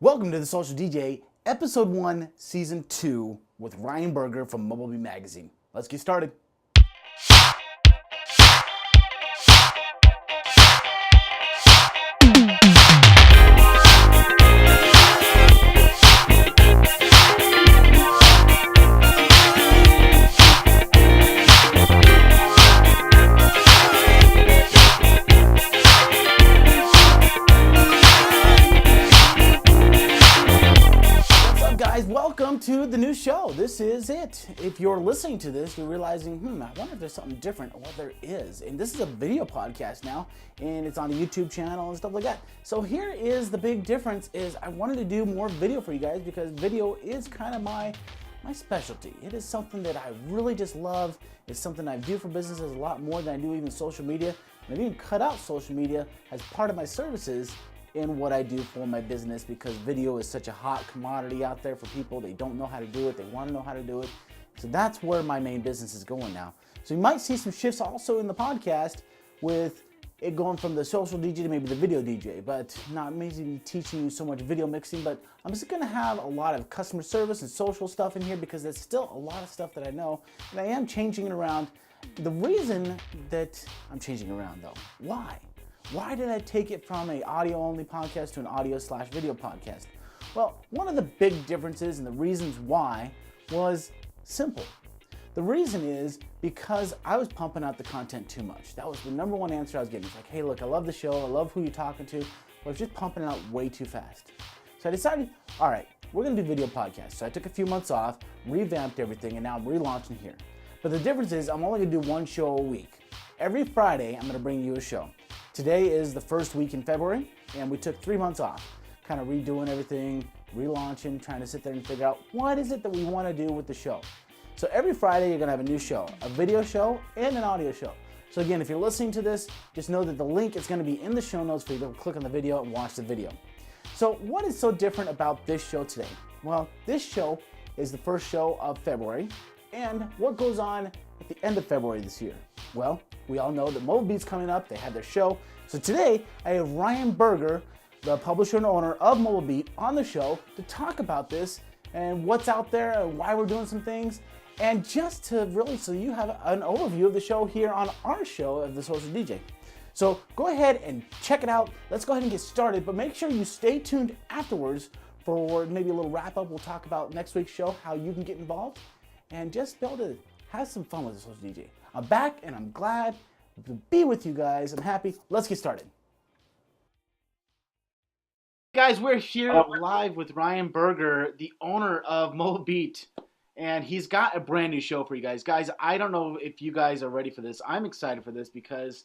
Welcome to the Social DJ, Episode 1, Season 2, with Ryan Berger from MBLV Magazine. Let's get started. Welcome to the new show. This is it. If you're listening to this, you're realizing, I wonder if there's something different. Well, there is. And this is a video podcast now, and it's on a YouTube channel and stuff like that. So here is the big difference is I wanted to do more video for you guys because video is kind of my specialty. It is something that I really just love. It's something I do for businesses a lot more than I do even social media. And I've even cut out social media as part of my services in what I do for my business because video is such a hot commodity out there for people. They don't know how to do it. They want to know how to do it. So that's where my main business is going now. So you might see some shifts also in the podcast with it going from the social DJ to maybe the video DJ, but not maybe teaching you so much video mixing, but I'm just going to have a lot of customer service and social stuff in here because there's still a lot of stuff that I know, and I am changing it around. The reason that I'm changing around though, why? Why did I take it from an audio-only podcast to an audio/video podcast? Well, one of the big differences and the reasons why was simple. The reason is because I was pumping out the content too much. That was the number one answer I was getting. It's like, hey, look, I love the show. I love who you're talking to. But I was just pumping it out way too fast. So I decided, all right, we're going to do video podcasts. So I took a few months off, revamped everything, and now I'm relaunching here. But the difference is I'm only going to do one show a week. Every Friday, I'm going to bring you a show. Today is the first week in February, and we took 3 months off, kind of redoing everything, relaunching, trying to sit there and figure out what is it that we want to do with the show. So every Friday, you're going to have a new show, a video show and an audio show. So again, if you're listening to this, just know that the link is going to be in the show notes for you to click on the video and watch the video. So what is so different about this show today? Well, this show is the first show of February, and what goes on at the end of February this year? Well, we all know that MBLV Beat's coming up. They had their show. So today, I have Ryan Berger, the publisher and owner of MBLV Beat, on the show to talk about this and what's out there and why we're doing some things. And just to really, so you have an overview of the show here on our show of the Social DJ. So go ahead and check it out. Let's go ahead and get started, but make sure you stay tuned afterwards for maybe a little wrap up. We'll talk about next week's show, how you can get involved, and just be able to have some fun with the Social DJ. I'm back and I'm glad to be with you guys. I'm happy. Let's get started. Guys, we're here live with Ryan Berger, the owner of MBLV Beat, and he's got a brand new show for you guys. Guys, I don't know if you guys are ready for this. I'm excited for this because,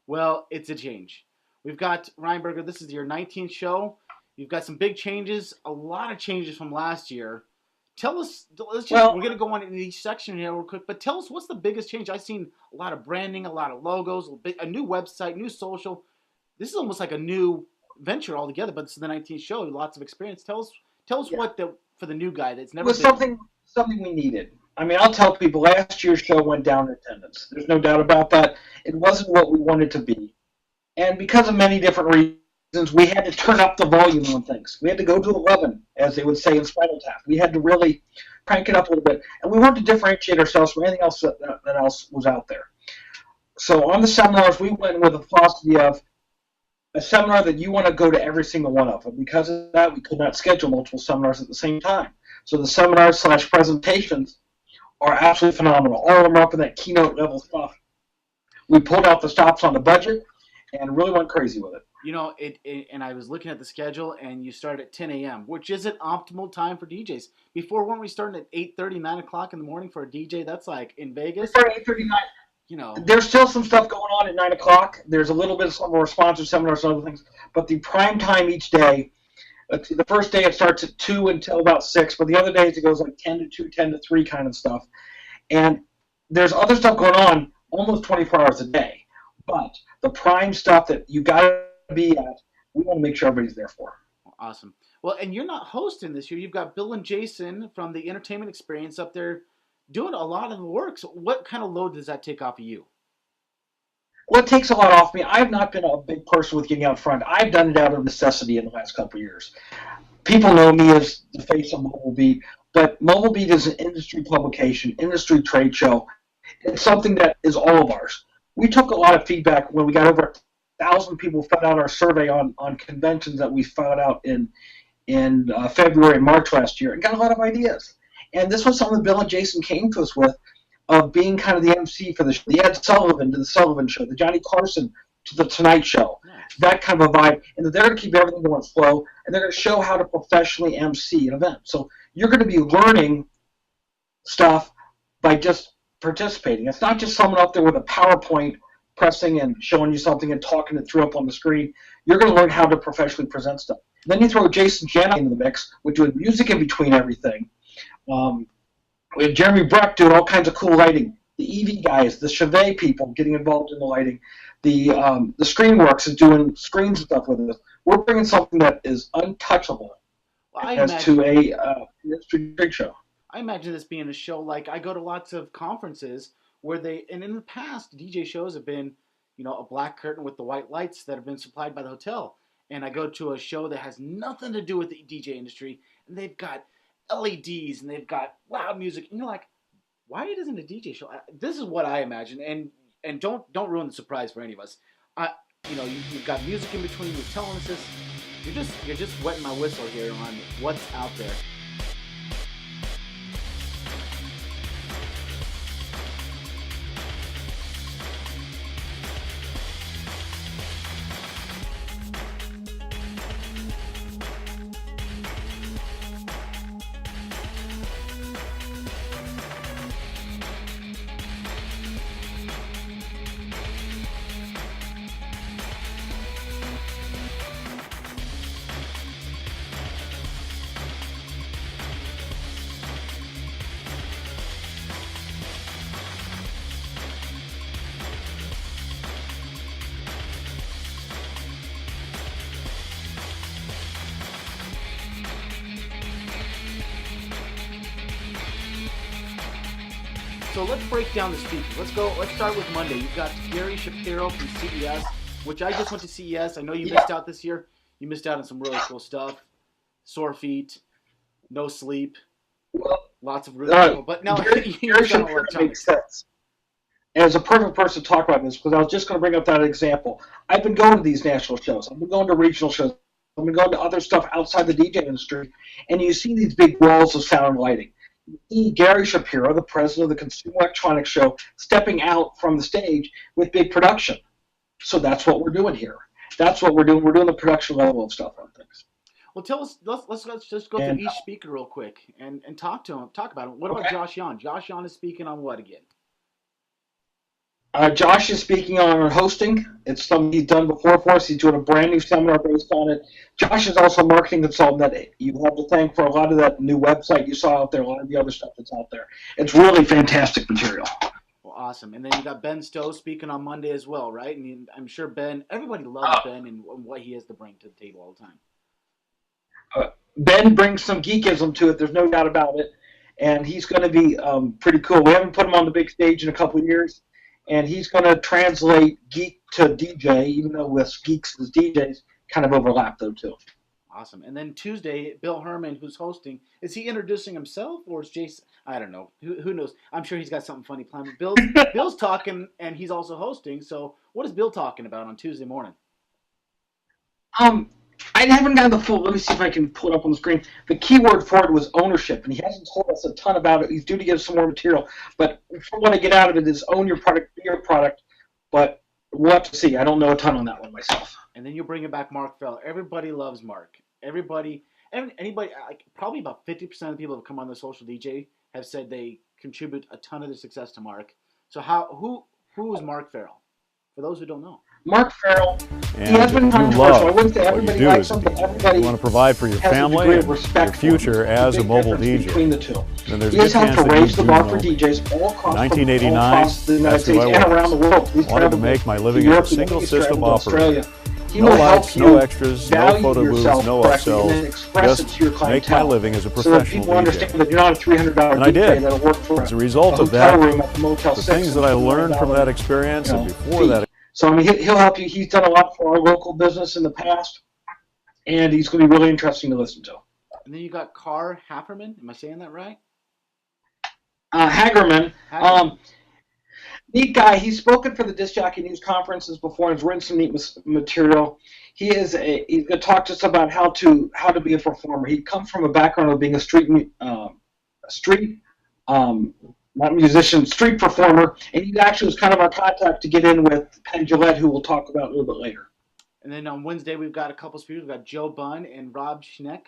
well, it's a change. We've got Ryan Berger. This is your 19th show. You've got some big changes, a lot of changes from last year. Tell us, we're going to go on in each section here real quick, but tell us what's the biggest change? I've seen a lot of branding, a lot of logos, a new website, new social. This is almost like a new venture altogether, but this is the 19th show, lots of experience. Tell us what for the new guy that's never been. Something we needed. I mean, I'll tell people last year's show went down in attendance. There's no doubt about that. It wasn't what we wanted to be. And because of many different reasons, we had to turn up the volume on things. We had to go to 11, as they would say in Spinal Tap. We had to really crank it up a little bit. And we wanted to differentiate ourselves from anything else that else was out there. So on the seminars, we went with a philosophy of a seminar that you want to go to every single one of. And because of that, we could not schedule multiple seminars at the same time. So the seminars/presentations are absolutely phenomenal. All of them are up in that keynote level stuff. We pulled out the stops on the budget and really went crazy with it. You know, and I was looking at the schedule, and you start at 10 a.m., which is an optimal time for DJs. Before, weren't we starting at 8:30, 9 o'clock in the morning for a DJ? That's like in Vegas. We started at 8:30, 9. You know, there's still some stuff going on at 9 o'clock. There's a little bit of some more sponsored seminars and other things. But the prime time each day, the first day it starts at 2 until about 6, but the other days it goes like 10 to 2, 10 to 3 kind of stuff. And there's other stuff going on almost 24 hours a day. But the prime stuff that you got to be at, we want to make sure everybody's there for. Awesome. Well, and you're not hosting this year. You've got Bill and Jason from the Entertainment Experience up there doing a lot of the work. So what kind of load does that take off of you? Well, it takes a lot off me. I've not been a big person with getting out front. I've done it out of necessity in the last couple of years. People know me as the face of Mobile Beat, but Mobile Beat is an industry publication, industry trade show. It's something that is all of ours. We took a lot of feedback when we got over 1,000 people filled out our survey on conventions that we found out in February and March last year, and got a lot of ideas. And this was something Bill and Jason came to us with, of being kind of the MC for the show. The Ed Sullivan to the Sullivan Show, the Johnny Carson to the Tonight Show, that kind of a vibe. And they're going to keep everything going slow, and they're going to show how to professionally MC an event. So you're going to be learning stuff by just participating. It's not just someone up there with a PowerPoint pressing and showing you something and talking it through up on the screen. You're going to learn how to professionally present stuff. And then you throw Jason Janik into the mix with doing music in between everything. We had Jeremy Breck doing all kinds of cool lighting. The EV guys, the Chevet people getting involved in the lighting. The Screenworks is doing screens and stuff with us. We're bringing something that is untouchable to a industry trade show. I imagine this being a show like I go to lots of conferences where and in the past, DJ shows have been, a black curtain with the white lights that have been supplied by the hotel. And I go to a show that has nothing to do with the DJ industry, and they've got LEDs and they've got loud music, and you're like, why isn't a DJ show? This is what I imagine, and don't ruin the surprise for any of us. You've got music in between. You're telling us this. You're just wetting my whistle here on what's out there. So let's break down the speakers. Let's start with Monday. You've got Gary Shapiro from CES, which I just went to CES. I know you missed out this year. You missed out on some really cool stuff. Sore feet, no sleep, lots of really cool. But now Gary Shapiro makes sense. And as a perfect person to talk about this, because I was just going to bring up that example. I've been going to these national shows. I've been going to regional shows. I've been going to other stuff outside the DJ industry. And you see these big walls of sound and lighting. You see Gary Shapiro, the president of the Consumer Electronics Show, stepping out from the stage with big production. So that's what we're doing here. That's what we're doing. We're doing the production level of stuff on things. Well, tell us. Let's just go through each speaker real quick and talk to him. Talk about him. What about Josh Yan? Josh Yan is speaking on what again? Josh is speaking on hosting. It's something he's done before for us. He's doing a brand new seminar based on it. Josh is also a marketing consultant that you have to thank for a lot of that new website you saw out there, a lot of the other stuff that's out there. It's really fantastic material. Well, awesome. And then you got Ben Stowe speaking on Monday as well, right? I mean, I'm sure everybody loves Ben and what he has to bring to the table all the time. Ben brings some geekism to it. There's no doubt about it. And he's going to be pretty cool. We haven't put him on the big stage in a couple of years. And he's going to translate geek to DJ, even though with geeks as DJs kind of overlap, though, too. Awesome. And then Tuesday, Bill Herman, who's hosting, is he introducing himself or is Jason? I don't know. Who knows? I'm sure he's got something funny planned. But Bill's talking, and he's also hosting. So what is Bill talking about on Tuesday morning? I haven't gotten the full. Let me see if I can pull it up on the screen. The keyword for it was ownership, and he hasn't told us a ton about it. He's due to give us some more material. But from what I get out of it is own your product, be your product. But we'll have to see. I don't know a ton on that one myself. And then you'll bring it back, Mark Feller. Everybody loves Mark. Anybody, probably about 50% of the people who have come on the Social DJ have said they contribute a ton of their success to Mark. So who is Mark Farrell? For those who don't know. Mark Farrell, and he has been controversial. I wouldn't say everybody likes him, but everybody you want to provide for your family and your future as a mobile DJ. Between the two. Then there's he has helped to raise the bar for DJs all across the United States and around the world. I wanted to make my living as a single system operator. No lights, no extras, no photo booths, no upsells. Just make my living as a professional DJ. So that people understand that you're not a $300 DJ that'll work for as a result of that, the things that I learned from that experience and before that So, I mean, he'll help you. He's done a lot for our local business in the past, and he's going to be really interesting to listen to. And then you got Carr Hafferman. Am I saying that right? Hagerman. Neat guy. He's spoken for the Disc Jockey News conferences before and has written some neat material. He's going to talk to us about how to be a performer. He comes from a background of being a street performer, and he actually was kind of our contact to get in with Penn Jillette, who we'll talk about a little bit later. And then on Wednesday, we've got a couple speakers. We've got Joe Bunn and Rob Schneck.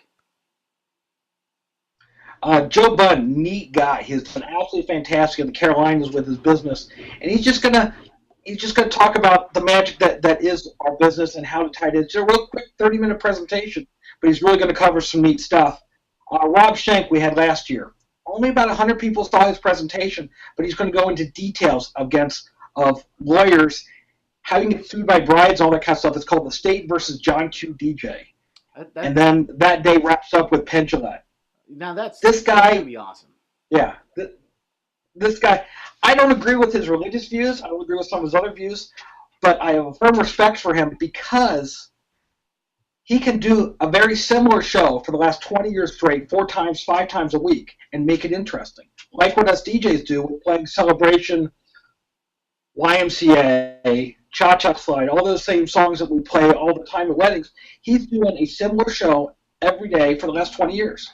Joe Bunn, neat guy. He's done absolutely fantastic in the Carolinas with his business, and he's just gonna talk about the magic that is our business and how to tie it in. It's a real quick 30-minute presentation, but he's really going to cover some neat stuff. Rob Schenk we had last year. Only about 100 people saw his presentation, but he's going to go into details of lawyers, how you can get sued by brides, all that kind of stuff. It's called The State versus John Q. DJ. And then that day wraps up with Penn Jillette. Now that's going to be awesome. Yeah. This guy, I don't agree with his religious views. I don't agree with some of his other views, but I have a firm respect for him because he can do a very similar show for the last 20 years straight, 4 times, 5 times a week, and make it interesting. Like what us DJs do with playing Celebration, YMCA, Cha-Cha Slide, all those same songs that we play all the time at weddings. He's doing a similar show every day for the last 20 years,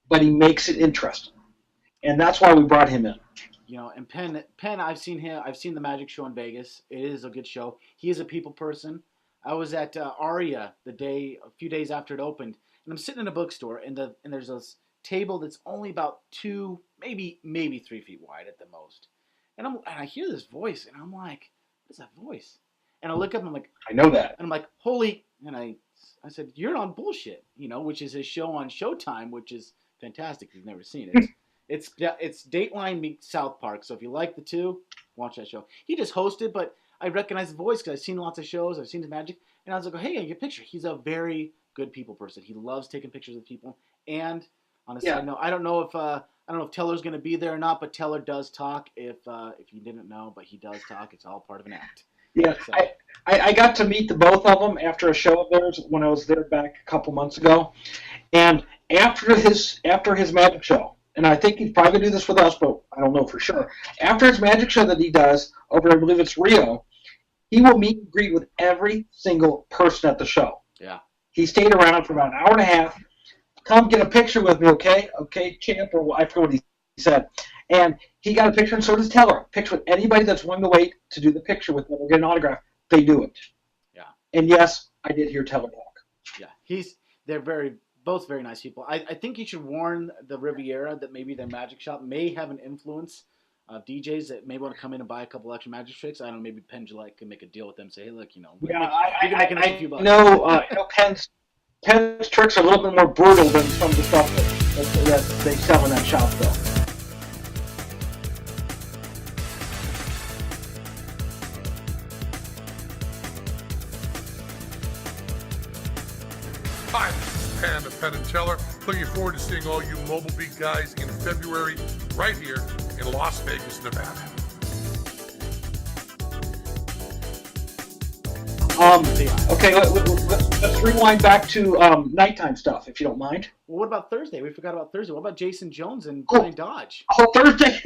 but he makes it interesting. And that's why we brought him in. You know, and Penn, I've seen the Magic Show in Vegas. It is a good show. He is a people person. I was at Aria a few days after it opened, and I'm sitting in a bookstore, and there's this table that's only about 2, maybe 3 feet wide at the most. And I hear this voice, and I'm like, what is that voice? And I look up, and I'm like, I know that. And I'm like, holy, and I said, you're on Bullshit, which is his show on Showtime, which is fantastic if you've never seen it. It's Dateline meets South Park, so if you like the two, watch that show. He just hosted, but I recognize the voice because I've seen lots of shows, I've seen his magic, and I was like, hey, I get a picture. He's a very good people person. He loves taking pictures of people, and on a side note, I don't know if Teller's going to be there or not, but Teller does talk. If you didn't know, but he does talk. It's all part of an act. Yeah, so. I got to meet the both of them after a show of theirs when I was there back a couple months ago, and after his magic show. And I think he's probably going to do this with us, but I don't know for sure. After his magic show that he does over, I believe it's Rio, he will meet and greet with every single person at the show. Yeah. He stayed around for about an hour and a half. Come get a picture with me, okay? Okay, champ, or I forget what he said. And he got a picture, and so does Teller. A picture with anybody that's willing to wait to do the picture with them or get an autograph. They do it. Yeah. And yes, I did hear Teller talk. Yeah. They're both very nice people. I think you should warn the Riviera that maybe their magic shop may have an influence of DJs that may want to come in and buy a couple extra magic tricks. I don't know, maybe Penn Jillette can make a deal with them. Say, hey, look, we can make an extra few bucks. Penn's tricks are a little bit more brutal than some of the stuff that they sell in that shop, though. Hi, this is Penn of Penn & Teller. Looking forward to seeing all you Mobile Beat guys in February right here in Las Vegas, Nevada. Okay, let's rewind back to nighttime stuff, if you don't mind. Well, what about Thursday? We forgot about Thursday. What about Jason Jones and Brian Dodge? Oh, Thursday.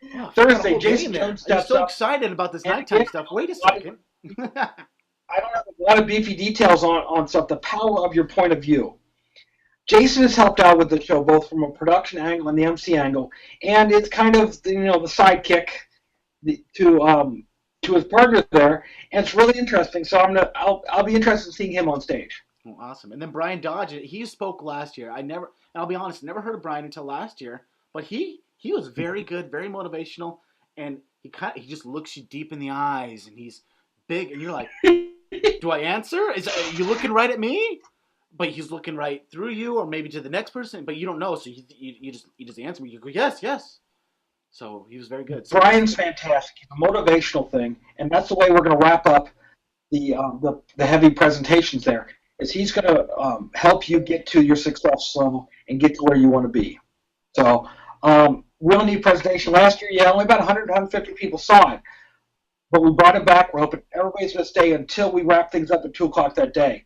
Yeah, Thursday, Jason Jones steps I'm so excited about this nighttime stuff. Wait a second. I don't have a lot of beefy details on stuff, the power of your point of view. Jason has helped out with the show both from a production angle and the MC angle, and it's kind of the sidekick to his partner there, and it's really interesting. So I'll be interested in seeing him on stage. Oh, awesome! And then Brian Dodge, he spoke last year. I'll be honest, never heard of Brian until last year, but he was very good, very motivational, and he just looks you deep in the eyes, and he's big, and you're like, do I answer? Are you looking right at me? But he's looking right through you, or maybe to the next person, but you don't know, so you just answer me. You go, yes. So he was very good. So, Brian's fantastic. He's a motivational thing, and that's the way we're going to wrap up the heavy presentations there, is he's going to help you get to your success level and get to where you want to be. So real neat presentation. Last year, only about 100, 150 people saw it. but we brought it back. We're hoping everybody's going to stay until we wrap things up at 2 o'clock that day.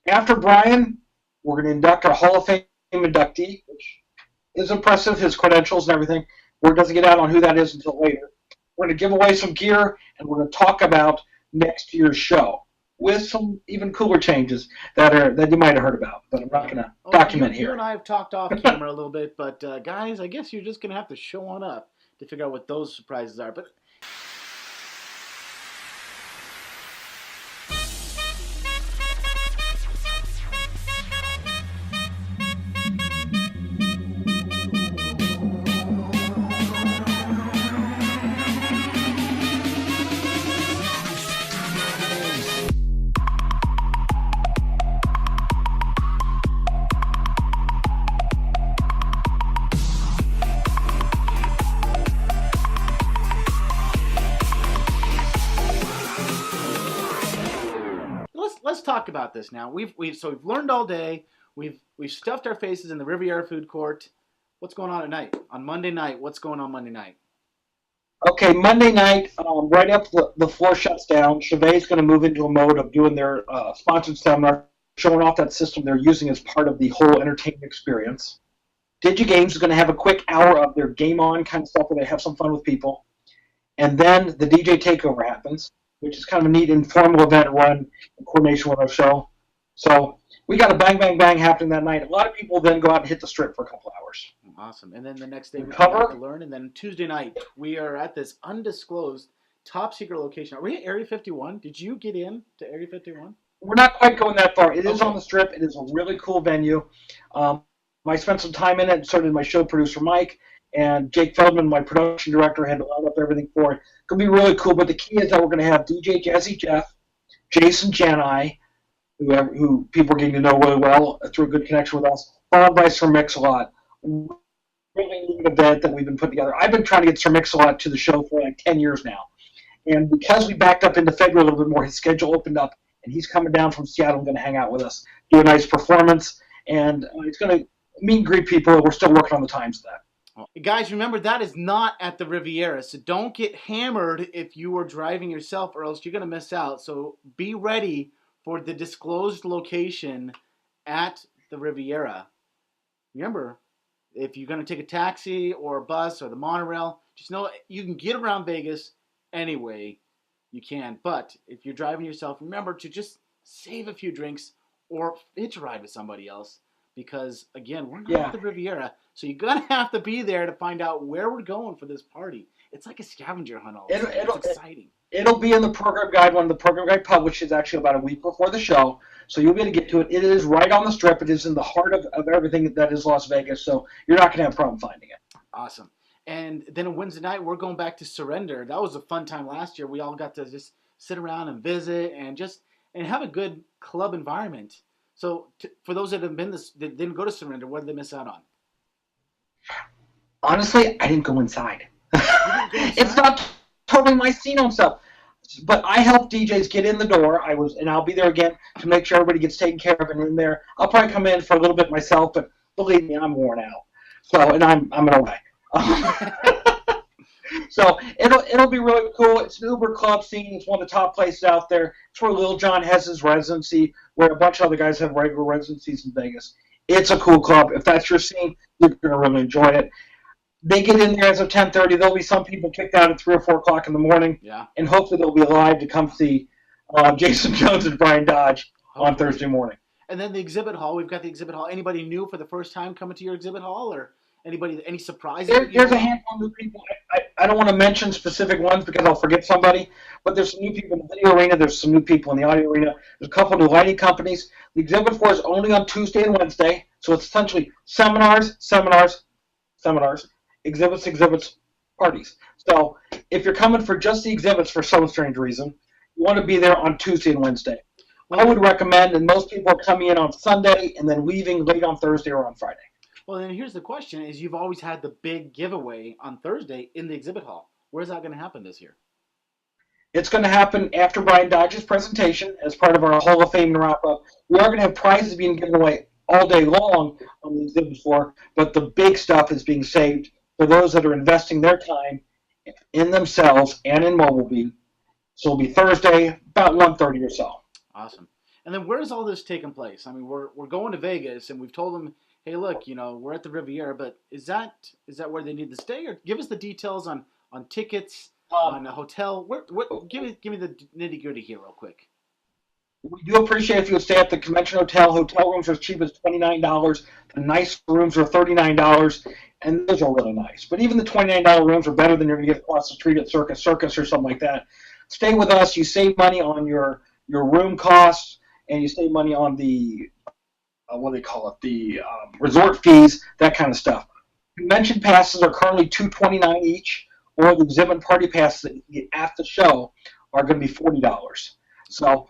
After Brian, we're going to induct our Hall of Fame inductee, which is impressive, his credentials and everything. Word doesn't get out on who that is until later. We're going to give away some gear, and we're going to talk about next year's show with some even cooler changes that you might have heard about, but I'm not going to document here. You and I have talked off camera a little bit, but guys, I guess you're just going to have to show on up to figure out what those surprises are. But let's talk about this now. We've learned all day. We've stuffed our faces in the Riviera food court. What's going on at night? On Monday night, what's going on Monday night? Okay, Monday night, right after the floor shuts down, Chevet's going to move into a mode of doing their sponsored seminar, showing off that system they're using as part of the whole entertainment experience. DigiGames is going to have a quick hour of their game on kind of stuff where they have some fun with people. And then the DJ takeover happens, which is kind of a neat informal event run in coordination with our show. So we got a bang, bang, bang happening that night. A lot of people then go out and hit the strip for a couple hours. Awesome. And then the next day we cover to learn. And then Tuesday night, we are at this undisclosed top secret location. Are we at Area 51? Did you get in to Area 51? We're not quite going that far. It is on the strip. It is a really cool venue. I spent some time in it, and so did my show producer, Mike. And Jake Feldman, my production director, had to line up everything for it. It's going to be really cool, but the key is that we're going to have DJ Jazzy Jeff, Jason Janai, who people are getting to know really well through a good connection with us, followed by Sir Mix-a-Lot. Really neat event that we've been putting together. I've been trying to get Sir Mix-a-Lot to the show for like 10 years now. And because we backed up into February a little bit more, his schedule opened up, and he's coming down from Seattle and going to hang out with us, do a nice performance, and it's going to meet and greet people. We're still working on the times of that. Guys, remember, that is not at the Riviera, so don't get hammered if you are driving yourself, or else you're going to miss out. So be ready for the disclosed location at the Riviera. Remember, if you're going to take a taxi or a bus or the monorail, just know you can get around Vegas any way you can. But if you're driving yourself, remember to just save a few drinks or hitch a ride with somebody else. Because, again, we're not at the Riviera, so you're going to have to be there to find out where we're going for this party. It's like a scavenger hunt all of a sudden. It's exciting. It'll be in the program guide when the program guide publishes actually about a week before the show, so you'll be able to get to it. It is right on the strip. It is in the heart of everything that is Las Vegas, so you're not going to have a problem finding it. Awesome. And then on Wednesday night, we're going back to Surrender. That was a fun time last year. We all got to just sit around and visit and have a good club environment. So for those that didn't go to Surrender, what did they miss out on? Honestly, I didn't go inside. It's not totally my scene on stuff. But I help DJs get in the door. And I'll be there again to make sure everybody gets taken care of and in there. I'll probably come in for a little bit myself, but believe me, I'm worn out. So, and I'm in a way. So it'll be really cool. It's an Uber club scene. It's one of the top places out there. It's where Lil Jon has his residency, where a bunch of other guys have regular residencies in Vegas. It's a cool club. If that's your scene, you're going to really enjoy it. They get in there as of 10:30. There'll be some people kicked out at 3 or 4 o'clock in the morning. Yeah. And hopefully they'll be alive to come see Jason Jones and Brian Dodge on Thursday morning. And then the exhibit hall. We've got the exhibit hall. Anybody new for the first time coming to your exhibit hall, or any surprises? There's a handful of new people. I don't want to mention specific ones because I'll forget somebody, but there's some new people in the video arena. There's some new people in the audio arena. There's a couple new lighting companies. The exhibit floor is only on Tuesday and Wednesday, so it's essentially seminars, exhibits, parties. So if you're coming for just the exhibits for some strange reason, you want to be there on Tuesday and Wednesday. I would recommend, and most people are coming in on Sunday and then leaving late on Thursday or on Friday. Well, then here's the question: is you've always had the big giveaway on Thursday in the exhibit hall. Where's that going to happen this year? It's going to happen after Brian Dodge's presentation as part of our Hall of Fame wrap-up. We are going to have prizes being given away all day long on the exhibit floor, but the big stuff is being saved for those that are investing their time in themselves and in Mobile Beat So it'll be Thursday, about 1:30 or so. Awesome. And then where's all this taking place? I mean, we're going to Vegas, and we've told them, hey, look, we're at the Riviera, but is that where they need to stay, or give us the details on tickets, on a hotel? Give me the nitty gritty here, real quick. We do appreciate if you would stay at the Convention Hotel. Hotel rooms are as cheap as $29. The nice rooms are $39, and those are really nice. But even the $29 rooms are better than you're going to get across the street at Circus or something like that. Stay with us. You save money on your room costs, and you save money on the the resort fees, that kind of stuff. Convention passes are currently $229 each, or the exhibit party passes that you get at the show are going to be $40. So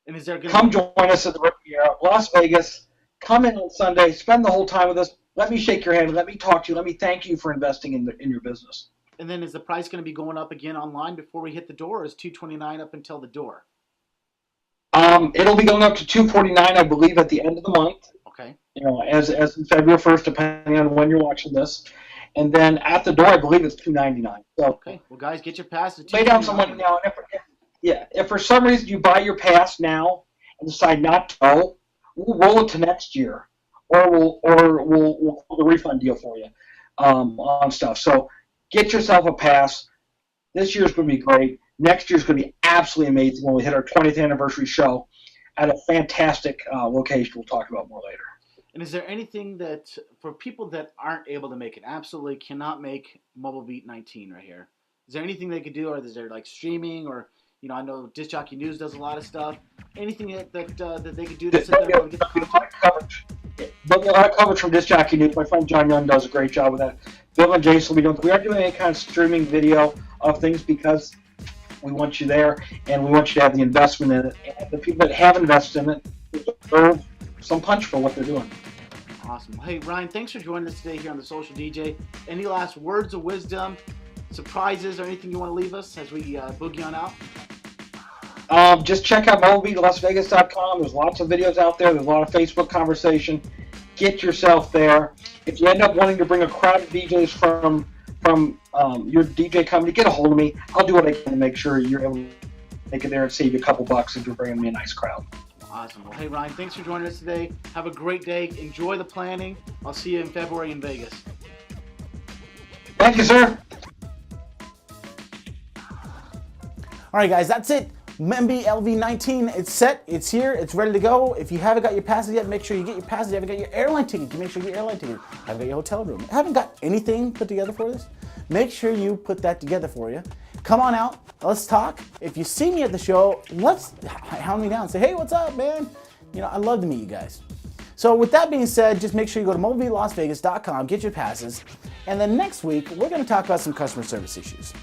and is there come join us at the Riviera, Las Vegas. Come in on Sunday. Spend the whole time with us. Let me shake your hand. Let me talk to you. Let me thank you for investing in your business. And then is the price going to be going up again online before we hit the door, or is $229 up until the door? It'll be going up to $249, I believe, at the end of the month. Okay. As in February 1st, depending on when you're watching this. And then at the door, I believe it's $299. So okay. Well, guys, get your pass to $249. Lay down some money now. And if for some reason you buy your pass now and decide not to go, we'll roll it to next year, or we'll call the refund deal for you on stuff. So get yourself a pass. This year's going to be great. Next year's going to be absolutely amazing when we hit our 20th anniversary show at a fantastic location we'll talk about more later. And is there anything that, for people that aren't able to make it, absolutely cannot make MBLV19 right here, is there anything they could do, or is there like streaming, or, I know Disc Jockey News does a lot of stuff, anything that they could do to sit there and get the content? There'll be a lot of coverage from Disc Jockey News. My friend John Young does a great job with that. Bill and Jason will be doing. We are doing any kind of streaming video of things because we want you there, and we want you to have the investment in it. And the people that have invested in it deserve some punch for what they're doing. Awesome. Hey, Ryan, thanks for joining us today here on the Social DJ. Any last words of wisdom, surprises, or anything you want to leave us as we boogie on out? Just check out MobileBeatLasVegas.com. There's lots of videos out there. There's a lot of Facebook conversation. Get yourself there. If you end up wanting to bring a crowd of DJs from your DJ company, get a hold of me. I'll do what I can to make sure you're able to make it there and save you a couple bucks if you're bringing me a nice crowd. Awesome. Well, hey, Ryan, thanks for joining us today. Have a great day. Enjoy the planning. I'll see you in February in Vegas. Thank you, sir. All right, guys, that's it. MBLV19, it's set, it's here, it's ready to go. If you haven't got your passes yet, make sure you get your passes. If you haven't got your airline ticket, make sure you get your airline ticket. Haven't got your hotel room. Haven't got anything put together for this? Make sure you put that together for you. Come on out, let's talk. If you see me at the show, let's hound me down. Say, hey, what's up, man? I'd love to meet you guys. So with that being said, just make sure you go to MobileBeatLasVegas.com, get your passes, and then next week, we're gonna talk about some customer service issues.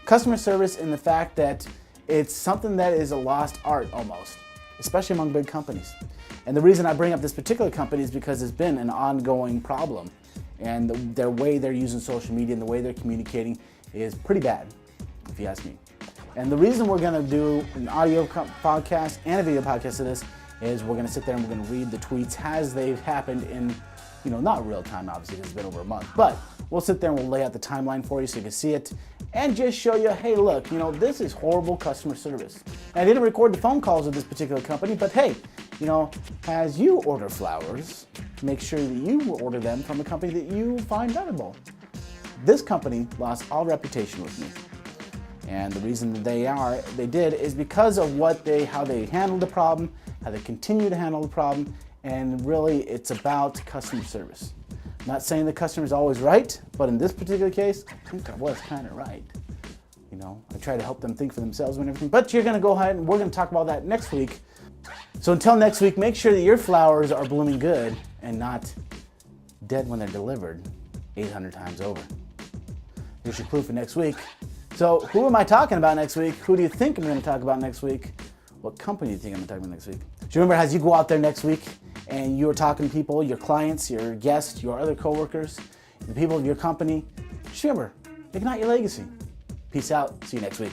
Customer service in the fact that it's something that is a lost art almost, especially among big companies. And the reason I bring up this particular company is because it's been an ongoing problem. And their way they're using social media and the way they're communicating is pretty bad, if you ask me. And the reason we're gonna do an audio podcast and a video podcast of this is we're gonna sit there and we're gonna read the tweets as they've happened in, not real time, obviously, because it's been over a month, but we'll sit there and we'll lay out the timeline for you so you can see it and just show you, hey, look, this is horrible customer service. And I didn't record the phone calls with this particular company, but hey, as you order flowers, make sure that you order them from a company that you find valuable. This company lost all reputation with me. And the reason that they did is because of how they handled the problem, how they continue to handle the problem, and really it's about customer service. I'm not saying the customer is always right, but in this particular case, I think I was kind of right. I try to help them think for themselves and everything, but you're gonna go ahead and we're gonna talk about that next week. So until next week, make sure that your flowers are blooming good and not dead when they're delivered 800 times over. Here's your clue for next week. So who am I talking about next week? Who do you think I'm gonna talk about next week? What company do you think I'm gonna talk about next week? So remember, as you go out there next week and you're talking to people, your clients, your guests, your other coworkers, the people of your company, just remember, ignite your legacy. Peace out. See you next week.